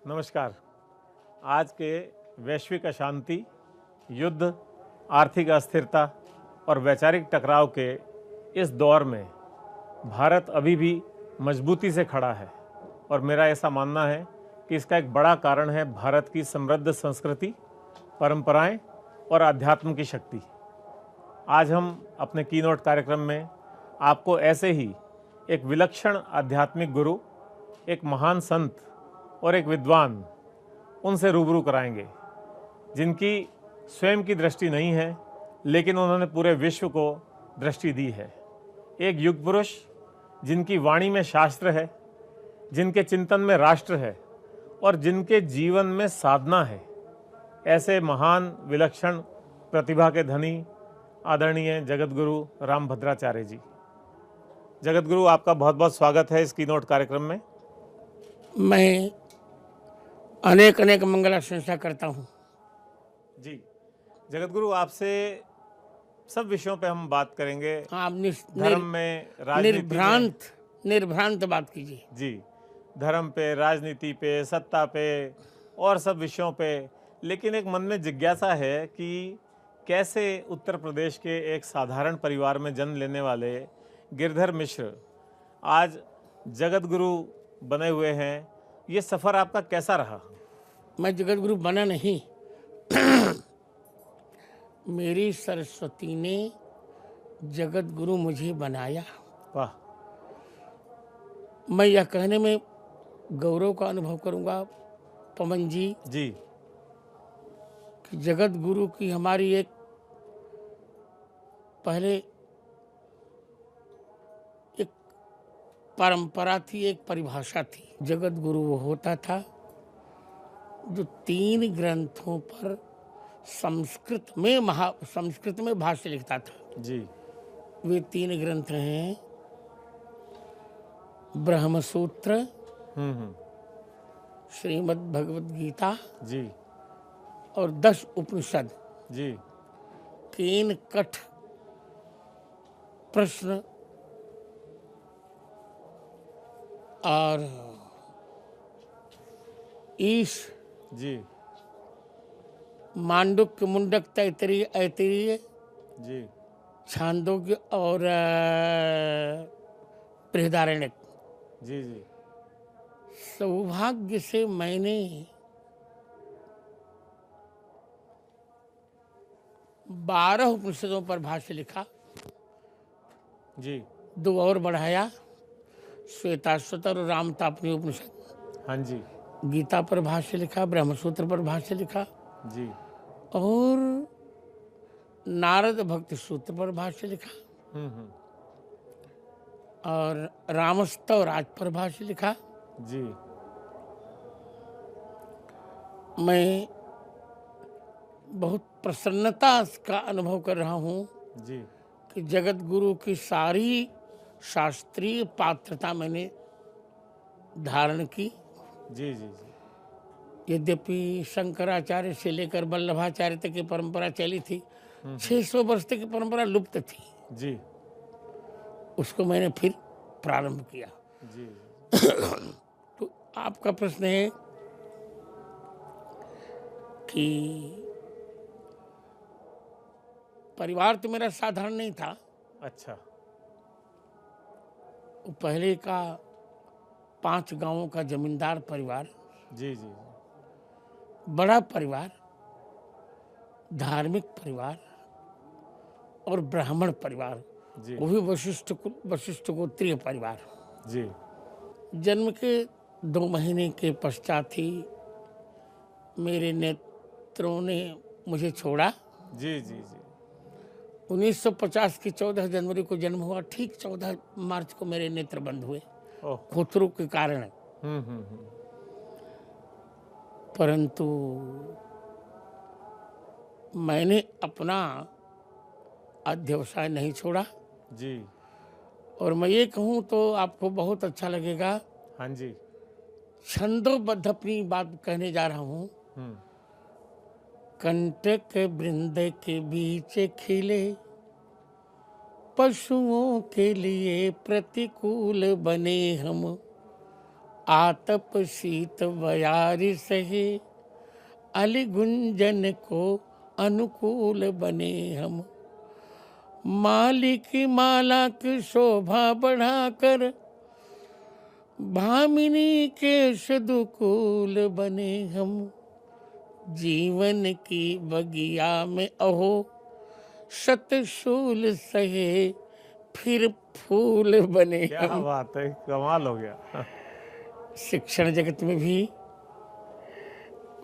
नमस्कार। आज के वैश्विक अशांति, युद्ध, आर्थिक अस्थिरता और वैचारिक टकराव के इस दौर में भारत अभी भी मजबूती से खड़ा है और मेरा ऐसा मानना है कि इसका एक बड़ा कारण है भारत की समृद्ध संस्कृति, परंपराएं और अध्यात्म की शक्ति। आज हम अपने कीनोट कार्यक्रम में आपको ऐसे ही एक विलक्षण आध्यात्मिक गुरु, एक महान संत और एक विद्वान उनसे रूबरू कराएंगे जिनकी स्वयं की दृष्टि नहीं है, लेकिन उन्होंने पूरे विश्व को दृष्टि दी है। एक युग पुरुष जिनकी वाणी में शास्त्र है, जिनके चिंतन में राष्ट्र है और जिनके जीवन में साधना है। ऐसे महान विलक्षण प्रतिभा के धनी आदरणीय जगतगुरु रामभद्राचार्य जी। जगतगुरु, आपका बहुत बहुत स्वागत है इस कीनोट कार्यक्रम में। मैं अनेक अनेक मंगलाशंसा करता हूँ। जी जगतगुरु, आपसे सब विषयों पे हम बात करेंगे। आप धर्म में, राजनीति में, निर्भ्रांत बात कीजिए। जी, धर्म पे, राजनीति पे, सत्ता पे और सब विषयों पे। लेकिन एक मन में जिज्ञासा है कि कैसे उत्तर प्रदेश के एक साधारण परिवार में जन्म लेने वाले गिरधर मिश्र आज जगतगुरु बने हुए हैं। ये सफ़र आपका कैसा रहा? मैं जगत गुरु बना नहीं मेरी सरस्वती ने जगत गुरु मुझे बनाया। वाह। मैं यह कहने में गौरव का अनुभव करूंगा पवन जी जी कि जगत गुरु की हमारी एक पहले एक परंपरा थी, एक परिभाषा थी। जगत गुरु वो होता था जो 3 ग्रंथों पर संस्कृत में भाष्य लिखता था। जी। वे 3 ग्रंथ हैं ब्रह्मसूत्र, श्रीमद् भगवद गीता जी और 10 उपनिषद। जी। 3 कठ प्रश्न और ईश जी मांडुक्य, मुंडक, तैतरीय, ऐतरीय, जी छांदोग्य और बृहदारण्यक। जी जी सौभाग्य से मैंने 12 उपनिषदों पर भाष्य लिखा। जी। 2 और बढ़ाया, श्वेताश्वतर और रामतापनी उपनिषद। हाँ जी। गीता पर भाष्य लिखा, ब्रह्मसूत्र पर भाष्य लिखा जी। और नारद भक्ति सूत्र पर भाष्य लिखा और रामस्तव राज पर भाष्य लिखा। जी। मैं बहुत प्रसन्नता का अनुभव कर रहा हूँ जी कि जगत गुरु की सारी शास्त्रीय पात्रता मैंने धारण की। जी जी जी यद्यपि शंकराचार्य से लेकर वल्लभाचार्य तक की परंपरा चली थी, 600 वर्ष तक की परंपरा लुप्त थी। जी उसको मैंने फिर प्रारंभ किया। जी तो आपका प्रश्न है कि परिवार तो मेरा साधारण नहीं था। अच्छा। वो पहले का 5 गांवों का जमींदार परिवार, जी जी बड़ा परिवार, धार्मिक परिवार और ब्राह्मण परिवार, जी वो भी वशिष्ठ गोत्रीय परिवार। जी जन्म के 2 महीने के पश्चात ही मेरे नेत्रों ने मुझे छोड़ा। जी जी जी 1950 की 14 जनवरी को जन्म हुआ। ठीक 14 मार्च को मेरे नेत्र बंद हुए ओह। खोतरों के कारण। परंतु मैंने अपना अध्यवसाय नहीं छोड़ा। जी। और मैं ये कहूँ तो आपको बहुत अच्छा लगेगा। हाँ जी। छंदोबद्ध अपनी बात कहने जा रहा हूँ। कंटक वृंद के बीच खिले पशुओं के लिए प्रतिकूल बने हम, आतप शीत बयारी सहे, अली गुंजन को अनुकूल बने हम। माली की माला की शोभा बढ़ाकर, भामिनी के सदुकूल बने हम। जीवन की बगिया में अहो, शतशूल सहे, फिर फूल बने क्या हम। बात है, कमाल हो गया। शिक्षण जगत में भी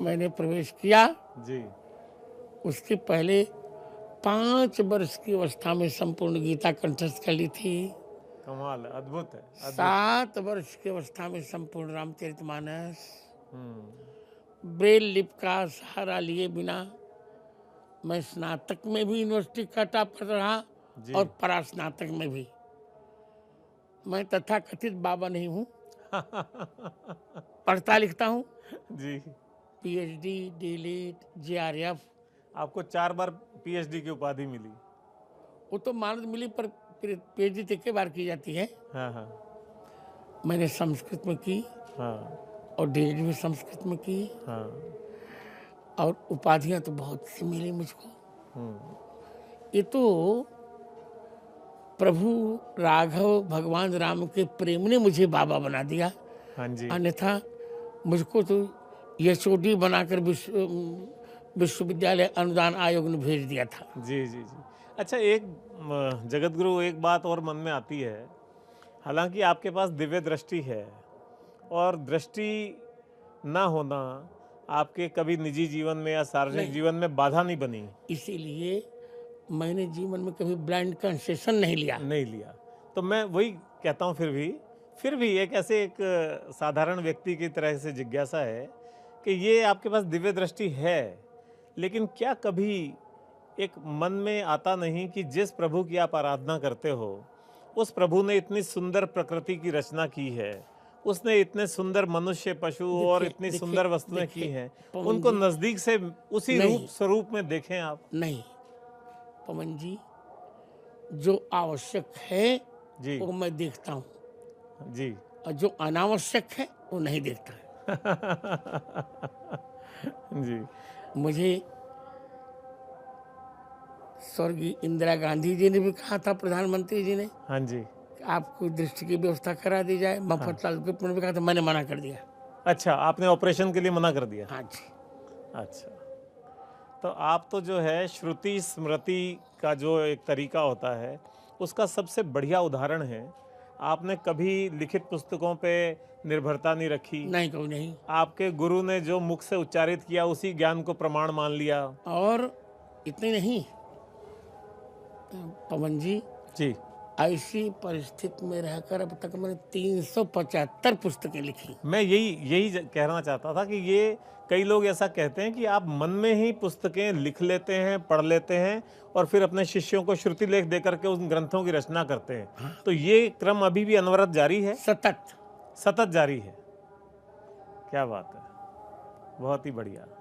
मैंने प्रवेश किया। जी। उसके पहले 5 वर्ष की अवस्था में संपूर्ण गीता कंठस्थ कर ली थी। कमाल है, अद्भुत है, अद्भुत। 7 वर्ष की अवस्था में संपूर्ण रामचरितमानस। हम्म। ब्रेल लिप का सहारा लिए बिना मैं स्नातक में भी यूनिवर्सिटी का टॉपर रहा जी। और परास्नातक में भी। मैं तथाकथित बाबा नहीं हूँ, पढ़ता लिखता हूँ। जी। PhD, DLitt, JRF. आपको 4 बार पीएचडी की उपाधि मिली। वो तो मानद मिली, पर पीएचडी तो एक बार की जाती है। हाँ हाँ मैंने संस्कृत में की हाँ और डीलिट भी संस्कृत में की, हाँ। और उपाधियां तो बहुत सी मिली मुझको। हम्म। ये तो प्रभु राघव भगवान राम के प्रेम ने मुझे बाबा बना दिया। हाँ जी। अन्यथा मुझको तो यशोडी बनाकर विश्वविद्यालय अनुदान आयोग ने भेज दिया था। जी जी जी। अच्छा, एक जगत गुरु, एक बात और मन में आती है। हालांकि आपके पास दिव्य दृष्टि है, और दृष्टि ना होना आपके कभी निजी जीवन में या सार्वजनिक नहीं। जीवन में बाधा नहीं बनी? इसीलिए मैंने जीवन में कभी ब्लाइंड कंसेशन नहीं लिया। नहीं लिया। तो मैं वही कहता हूँ, फिर भी एक ऐसे एक साधारण व्यक्ति की तरह से जिज्ञासा है कि ये आपके पास दिव्य दृष्टि है, लेकिन क्या कभी एक मन में आता नहीं कि जिस प्रभु की आप आराधना करते हो, उस प्रभु ने इतनी सुंदर प्रकृति की रचना की है, उसने इतने सुंदर मनुष्य, पशु और इतनी सुंदर वस्तुएं की हैं, उनको नजदीक से उसी रूप स्वरूप में देखें आप? नहीं पवन जी, जो आवश्यक है जी वो मैं देखता हूँ, जी। और जो अनावश्यक है वो नहीं देखता जी। मुझे स्वर्गीय इंदिरा गांधी जी ने भी कहा था, प्रधानमंत्री जी ने, हाँ जी। कि आपको दृष्टि की व्यवस्था करा दी जाए। मफतलाल गुप्त ने भी कहा था, मैंने मना कर दिया। अच्छा, आपने ऑपरेशन के लिए मना कर दिया? हाँ जी। अच्छा, तो आप तो जो है श्रुति स्मृति का जो एक तरीका होता है, उसका सबसे बढ़िया उदाहरण है। आपने कभी लिखित पुस्तकों पे निर्भरता नहीं रखी। नहीं कभी नहीं। आपके गुरु ने जो मुख से उच्चारित किया उसी ज्ञान को प्रमाण मान लिया। और इतने नहीं पवन जी, जी। ऐसी परिस्थिति में रहकर अब तक मैंने 375 पुस्तकें लिखी। मैं यही कहना चाहता था कि ये कई लोग ऐसा कहते हैं कि आप मन में ही पुस्तकें लिख लेते हैं, पढ़ लेते हैं, और फिर अपने शिष्यों को श्रुति लेख देकर के उन ग्रंथों की रचना करते हैं। हाँ। तो ये क्रम अभी भी अनवरत जारी है? सतत सतत जारी है। क्या बात है, बहुत ही बढ़िया।